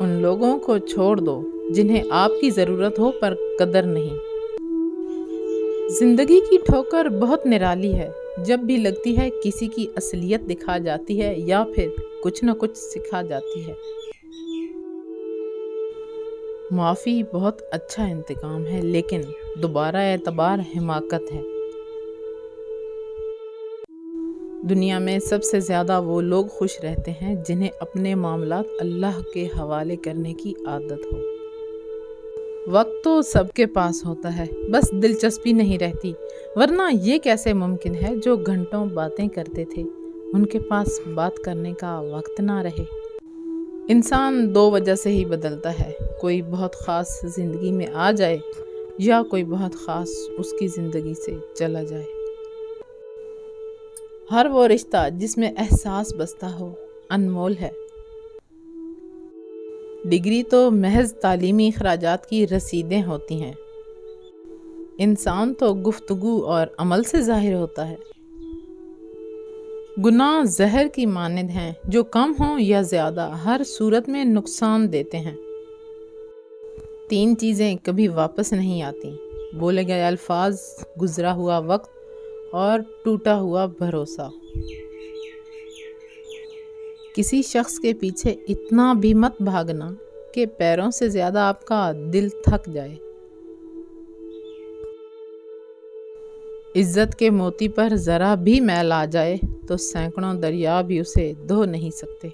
उन लोगों को छोड़ दो जिन्हें आपकी ज़रूरत हो पर कदर नहीं। जिंदगी की ठोकर बहुत निराली है। जब भी लगती है किसी की असलियत दिखा जाती है या फिर कुछ न कुछ सिखा जाती है। माफ़ी बहुत अच्छा इंतकाम है, लेकिन दोबारा एतबार हिमाकत है। दुनिया में सबसे ज़्यादा वो लोग खुश रहते हैं जिन्हें अपने मामलात अल्लाह के हवाले करने की आदत हो। वक्त तो सबके पास होता है, बस दिलचस्पी नहीं रहती। वरना ये कैसे मुमकिन है जो घंटों बातें करते थे उनके पास बात करने का वक्त ना रहे। इंसान दो वजह से ही बदलता है, कोई बहुत ख़ास ज़िंदगी में आ जाए या कोई बहुत ख़ास उसकी ज़िंदगी से चला जाए। हर वो रिश्ता जिसमें एहसास बसता हो अनमोल है। डिग्री तो महज तालीमी अखराजात की रसीदें होती हैं। इंसान तो गुफ्तगू और अमल से ज़ाहिर होता है। गुनाह जहर की मानिंद हैं जो कम हो या ज़्यादा हर सूरत में नुकसान देते हैं। तीन चीज़ें कभी वापस नहीं आती: बोले गए अल्फाज, गुजरा हुआ वक्त और टूटा हुआ भरोसा। किसी शख्स के पीछे इतना भी मत भागना कि पैरों से ज़्यादा आपका दिल थक जाए। इज्जत के मोती पर ज़रा भी मैल आ जाए तो सैकड़ों दरिया भी उसे धो नहीं सकते।